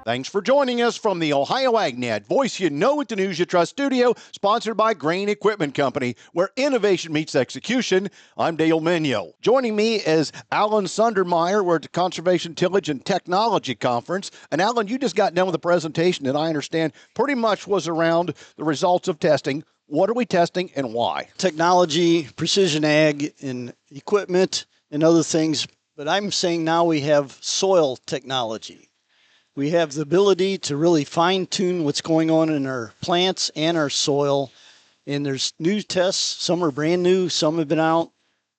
Thanks for joining us from the Ohio AgNet Voice You Know It, the News You Trust studio, sponsored by Grain Equipment Company, where innovation meets execution. I'm Dale Minyo. Joining me is Alan Sundermeyer. We're at the Conservation Tillage and Technology Conference. And Alan, you just got done with a presentation that I understand pretty much was around the results of testing. What are we testing and why? Technology, precision ag, and equipment and other things. But I'm saying now we have soil technology. We have the ability to really fine-tune what's going on in our plants and our soil. And there's new tests. Some are brand new, some have been out,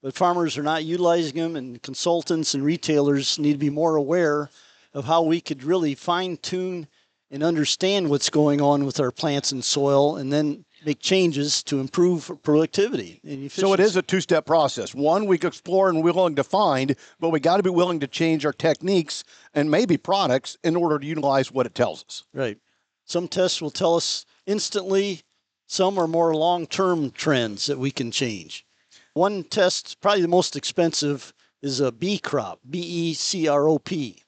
but farmers are not utilizing them, and consultants and retailers need to be more aware of how we could really fine-tune and understand what's going on with our plants and soil, and then make changes to improve productivity and efficiency. So it is a two-step process. One, we can explore and willing to find, but we got to be willing to change our techniques and maybe products in order to utilize what it tells us. Right. Some tests will tell us instantly. Some are more long-term trends that we can change. One test, probably the most expensive, is a bee crop, B-E-C-R-O-P.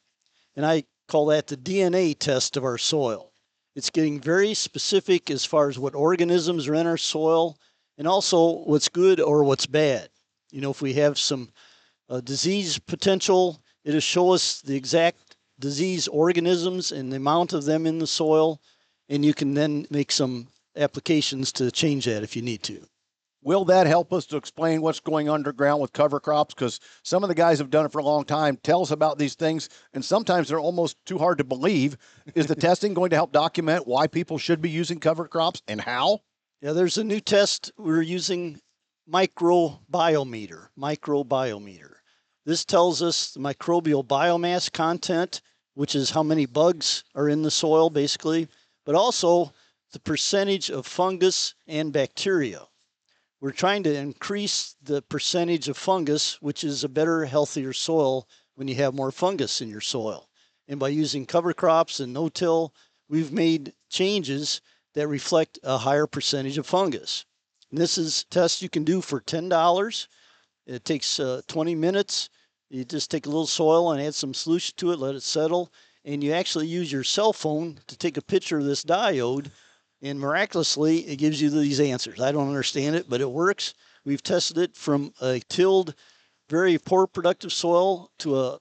And I call that the DNA test of our soil. It's getting very specific as far as what organisms are in our soil and also what's good or what's bad. You know, if we have some disease potential, it'll show us the exact disease organisms and the amount of them in the soil, and you can then make some applications to change that if you need to. Will that help us to explain what's going underground with cover crops? Because some of the guys have done it for a long time. Tell us about these things, and sometimes they're almost too hard to believe. Is the testing going to help document why people should be using cover crops and how? Yeah, there's a new test. We're using microbiometer. This tells us the microbial biomass content, which is how many bugs are in the soil, basically, but also the percentage of fungus and bacteria. We're trying to increase the percentage of fungus, which is a better, healthier soil when you have more fungus in your soil. And by using cover crops and no-till, we've made changes that reflect a higher percentage of fungus. And this is a test you can do for $10. It takes 20 minutes. You just take a little soil and add some solution to it, let it settle, and you actually use your cell phone to take a picture of this diode, and miraculously, it gives you these answers. I don't understand it, but it works. We've tested it from a tilled, very poor productive soil to a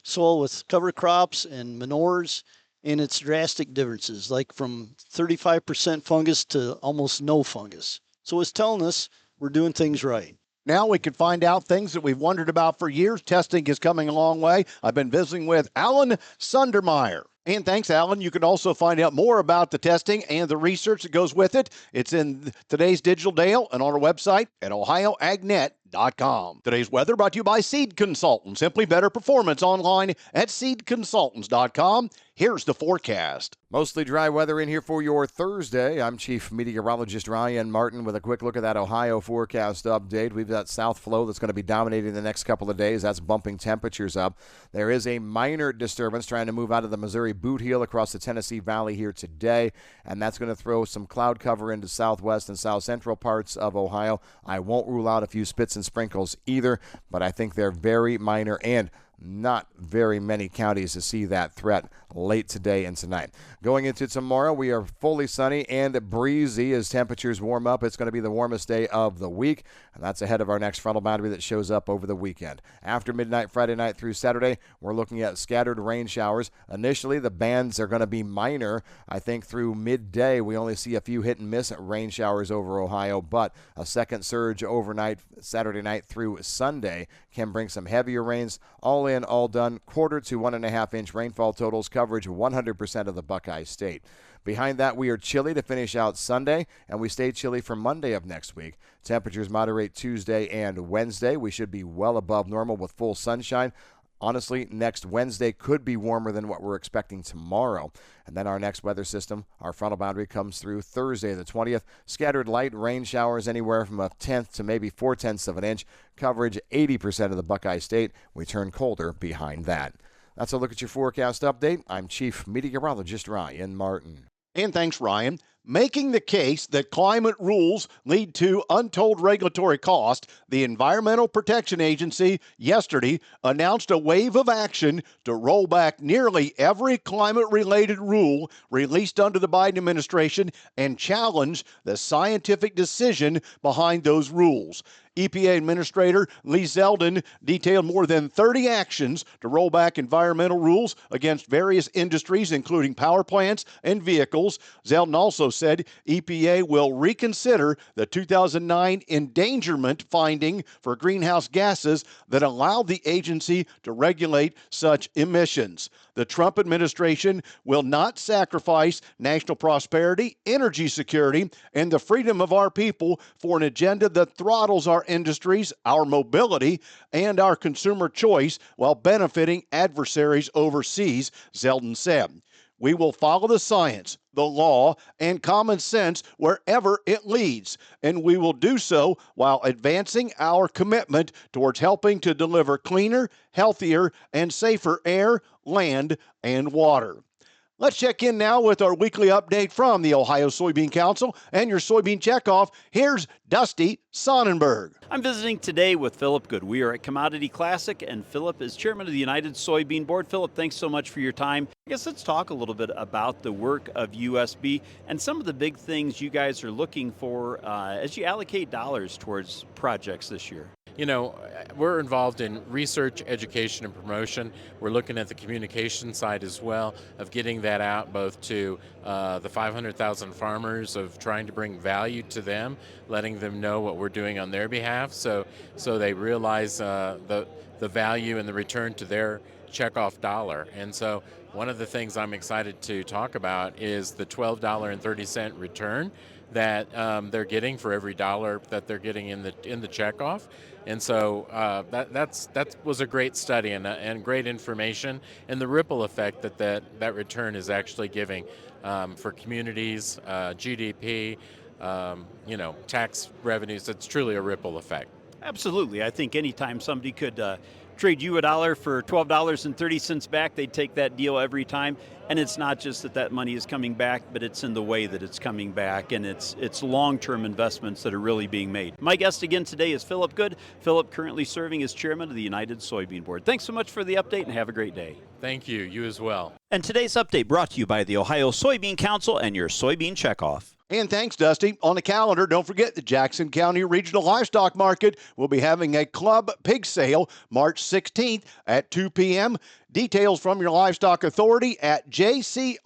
soil with cover crops and manures, and it's drastic differences, like from 35% fungus to almost no fungus. So it's telling us we're doing things right. Now we can find out things that we've wondered about for years. Testing is coming a long way. I've been visiting with Alan Sundermeyer. And thanks, Alan. You can also find out more about the testing and the research that goes with it. It's in today's Digital Dale and on our website at ohioagnet.com. Today's weather brought to you by Seed Consultants. Simply better performance online at seedconsultants.com. Here's the forecast. Mostly dry weather in here for your Thursday. I'm Chief Meteorologist Ryan Martin with a quick look at that Ohio forecast update. We've got south flow that's going to be dominating the next couple of days. That's bumping temperatures up. There is a minor disturbance trying to move out of the Missouri Boot Heel across the Tennessee Valley here today, and that's going to throw some cloud cover into southwest and south central parts of Ohio. I won't rule out a few spits and sprinkles either, but I think they're very minor and not very many counties to see that threat late today and tonight. Going into tomorrow, we are fully sunny and breezy as temperatures warm up. It's going to be the warmest day of the week, and that's ahead of our next frontal boundary that shows up over the weekend. After midnight Friday night through Saturday, we're looking at scattered rain showers. Initially, the bands are going to be minor. I think through midday, we only see a few hit and miss rain showers over Ohio, but a second surge overnight Saturday night through Sunday can bring some heavier rains. All in, all done, 1/4 to 1.5 inch rainfall totals, coverage 100% of the Buckeye State. Behind that, we are chilly to finish out Sunday, and we stay chilly for Monday of next week. Temperatures moderate Tuesday and Wednesday. We should be well above normal with full sunshine. Honestly, next Wednesday could be warmer than what we're expecting tomorrow. And then our next weather system, our frontal boundary, comes through Thursday the 20th. Scattered light rain showers anywhere from 1/10 to maybe 4/10 of an inch. Coverage 80% of the Buckeye State. We turn colder behind that. That's a look at your forecast update. I'm Chief Meteorologist Ryan Martin. And thanks, Ryan. Making the case that climate rules lead to untold regulatory cost, the Environmental Protection Agency yesterday announced a wave of action to roll back nearly every climate-related rule released under the Biden administration and challenge the scientific decision behind those rules. EPA Administrator Lee Zeldin detailed more than 30 actions to roll back environmental rules against various industries, including power plants and vehicles. Zeldin also said EPA will reconsider the 2009 endangerment finding for greenhouse gases that allowed the agency to regulate such emissions. The Trump administration will not sacrifice national prosperity, energy security, and the freedom of our people for an agenda that throttles our industries, our mobility, and our consumer choice while benefiting adversaries overseas, Zeldin said. We will follow the science, the law, and common sense wherever it leads, and we will do so while advancing our commitment towards helping to deliver cleaner, healthier, and safer air, land, and water. Let's check in now with our weekly update from the Ohio Soybean Council and your soybean checkoff. Here's Dusty Sonnenberg. I'm visiting today with Philip Good. We are at Commodity Classic, and Philip is chairman of the United Soybean Board. Philip, thanks so much for your time. I guess let's talk a little bit about the work of USB and some of the big things you guys are looking for as you allocate dollars towards projects this year. You know, we're involved in research, education, and promotion. We're looking at the communication side as well, of getting that out both to the 500,000 farmers, of trying to bring value to them, letting them know what we're doing on their behalf, so they realize the value and the return to their checkoff dollar. And so one of the things I'm excited to talk about is the $12.30 return that they're getting for every dollar that they're getting in the checkoff. And so that was a great study and great information, and the ripple effect that return is actually giving for communities, GDP, tax revenues. It's truly a ripple effect. Absolutely. I think anytime somebody could trade you a dollar for $12.30 back, they'd take that deal every time. And it's not just that money is coming back, but it's in the way that it's coming back, and it's long-term investments that are really being made. My guest again today is Philip Good. Philip currently serving as chairman of the United Soybean Board. Thanks so much for the update, and have a great day. Thank you. You as well. And today's update brought to you by the Ohio Soybean Council and your soybean checkoff. And thanks, Dusty. On the calendar, don't forget the Jackson County Regional Livestock Market will be having a club pig sale March 16th at 2 p.m. Details from your livestock authority at jcrlm.com.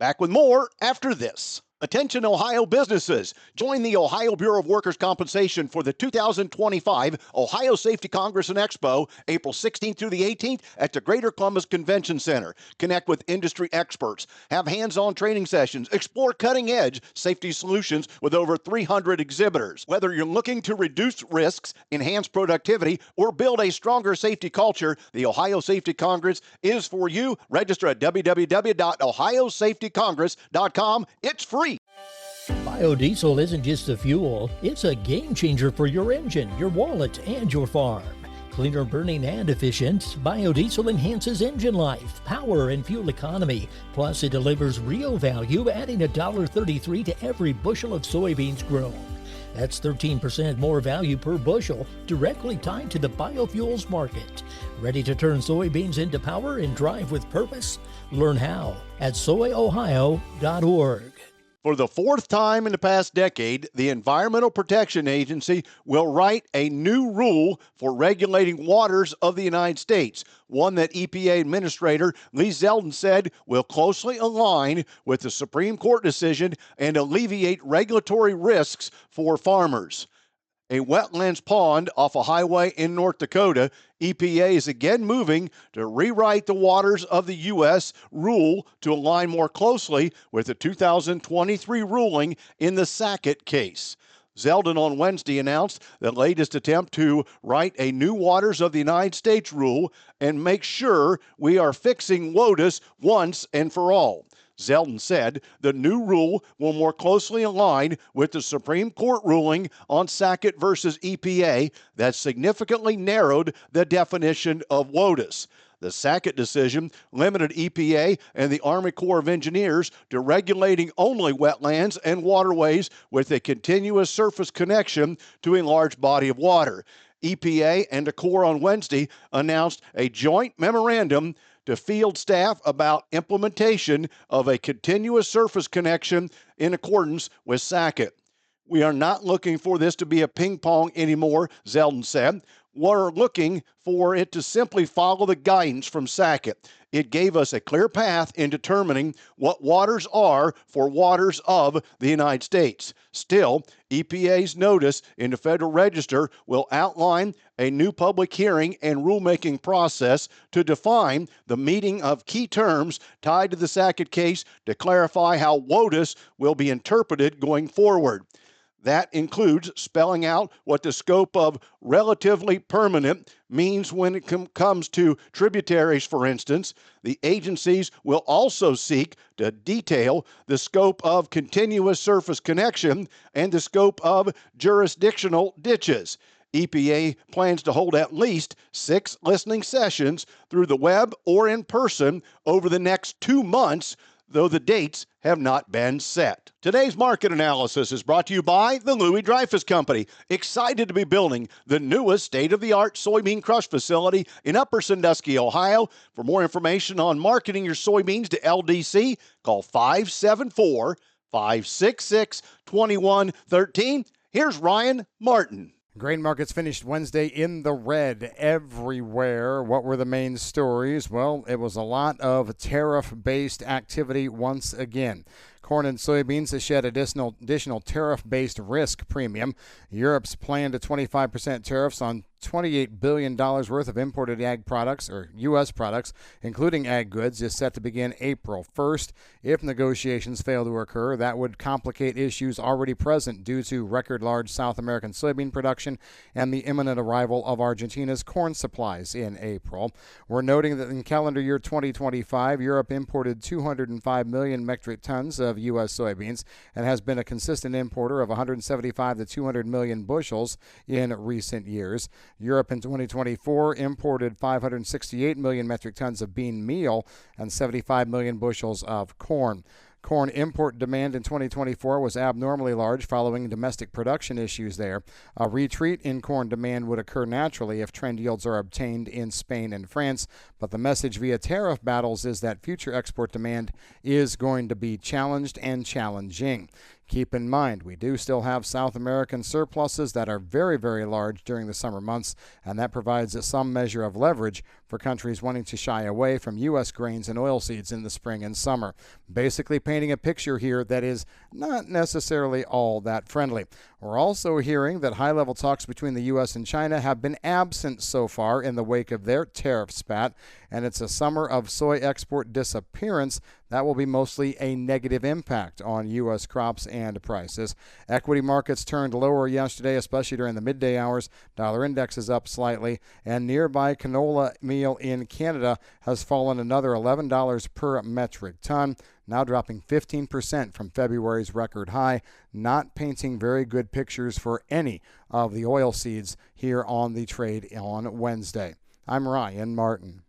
Back with more after this. Attention Ohio businesses. Join the Ohio Bureau of Workers' Compensation for the 2025 Ohio Safety Congress and Expo, April 16th through the 18th at the Greater Columbus Convention Center. Connect with industry experts, have hands-on training sessions, explore cutting-edge safety solutions with over 300 exhibitors. Whether you're looking to reduce risks, enhance productivity, or build a stronger safety culture, the Ohio Safety Congress is for you. Register at www.ohiosafetycongress.com. It's free. Biodiesel isn't just a fuel, it's a game changer for your engine, your wallet, and your farm. Cleaner burning and efficient, biodiesel enhances engine life, power, and fuel economy. Plus, it delivers real value, adding $1.33 to every bushel of soybeans grown. That's 13% more value per bushel, directly tied to the biofuels market. Ready to turn soybeans into power and drive with purpose? Learn how at soyohio.org. For the fourth time in the past decade, the Environmental Protection Agency will write a new rule for regulating waters of the United States, one that EPA Administrator Lee Zeldin said will closely align with the Supreme Court decision and alleviate regulatory risks for farmers. A wetlands pond off a highway in North Dakota, EPA is again moving to rewrite the waters of the U.S. rule to align more closely with the 2023 ruling in the Sackett case. Zeldin on Wednesday announced the latest attempt to write a new Waters of the United States rule and make sure we are fixing WOTUS once and for all. Zeldin said the new rule will more closely align with the Supreme Court ruling on Sackett versus EPA that significantly narrowed the definition of WOTUS. The Sackett decision limited EPA and the Army Corps of Engineers to regulating only wetlands and waterways with a continuous surface connection to a large body of water. EPA and the Corps on Wednesday announced a joint memorandum to field staff about implementation of a continuous surface connection in accordance with Sackett. We are not looking for this to be a ping pong anymore, Zeldin said. We're looking for it to simply follow the guidance from Sackett. It gave us a clear path in determining what waters are for waters of the United States. Still, EPA's notice in the Federal Register will outline a new public hearing and rulemaking process to define the meeting of key terms tied to the Sackett case to clarify how WOTUS will be interpreted going forward. That includes spelling out what the scope of relatively permanent means when it comes to tributaries, for instance. The agencies will also seek to detail the scope of continuous surface connection and the scope of jurisdictional ditches. EPA plans to hold at least 6 listening sessions through the web or in person over the next 2 months, though the dates have not been set. Today's market analysis is brought to you by the Louis Dreyfus Company, excited to be building the newest state-of-the-art soybean crush facility in Upper Sandusky, Ohio. For more information on marketing your soybeans to LDC, call 574-566-2113. Here's Ryan Martin. Grain markets finished Wednesday in the red everywhere. What were the main stories? Well, it was a lot of tariff-based activity once again. Corn and soybeans that shed additional tariff-based risk premium. Europe's planned a 25% tariffs on $28 billion worth of imported ag products, or U.S. products, including ag goods, is set to begin April 1st. If negotiations fail to occur, that would complicate issues already present due to record large South American soybean production and the imminent arrival of Argentina's corn supplies in April. We're noting that in calendar year 2025, Europe imported 205 million metric tons of U.S. soybeans and has been a consistent importer of 175 to 200 million bushels in recent years. Europe in 2024 imported 568 million metric tons of bean meal and 75 million bushels of corn. Corn import demand in 2024 was abnormally large following domestic production issues there. A retreat in corn demand would occur naturally if trend yields are obtained in Spain and France, but the message via tariff battles is that future export demand is going to be challenged and challenging. Keep in mind, we do still have South American surpluses that are very, very large during the summer months, and that provides some measure of leverage for countries wanting to shy away from U.S. grains and oilseeds in the spring and summer. Basically painting a picture here that is not necessarily all that friendly. We're also hearing that high-level talks between the U.S. and China have been absent so far in the wake of their tariff spat, and it's a summer of soy export disappearance that will be mostly a negative impact on U.S. crops and prices. Equity markets turned lower yesterday, especially during the midday hours. Dollar index is up slightly, and nearby canola meal in Canada has fallen another $11 per metric ton, now dropping 15% from February's record high, not painting very good pictures for any of the oil seeds here on the trade on Wednesday. I'm Ryan Martin.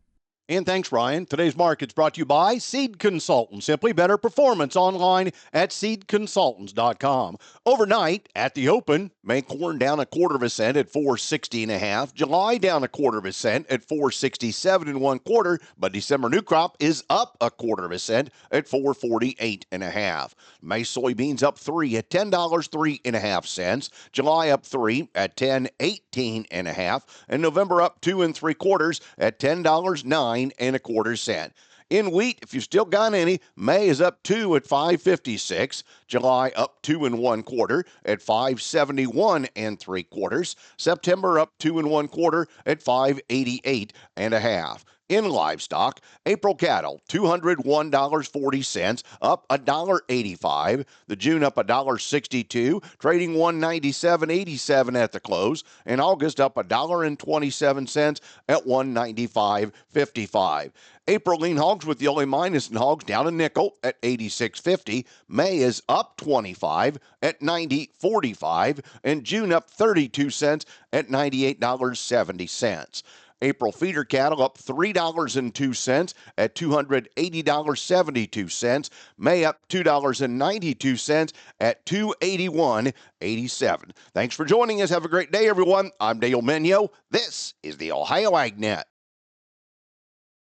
And thanks, Ryan. Today's market's brought to you by Seed Consultants. Simply better performance online at seedconsultants.com. Overnight at the open, May corn down 1/4 cent at 4.60 1/2. July down 1/4 cent at 4.67 1/4. But December new crop is up 1/4 cent at 4.48 1/2. May soybeans up 3 at $10 3.5. July up 3 at 10.18 1/2. And November up 2 3/4 at $10 9.25 cents. In wheat, if you've still got any, May is up 2 at 5.56. July up 2 1/4 at 5.71 3/4. September up 2 1/4 at 5.88 1/2. In livestock, April cattle, $201.40, up $1.85. The June up $1.62, trading $197.87 at the close. In August, up $1.27 at $195.55. April lean hogs with the only minus in hogs down a nickel at 86.50. May is up 25 at 90.45, and June up 32 cents at $98.70. April feeder cattle up $3.02 at $280.72. May up $2.92 at $281.87. Thanks for joining us. Have a great day, everyone. I'm Dale Menyo. This is the Ohio AgNet.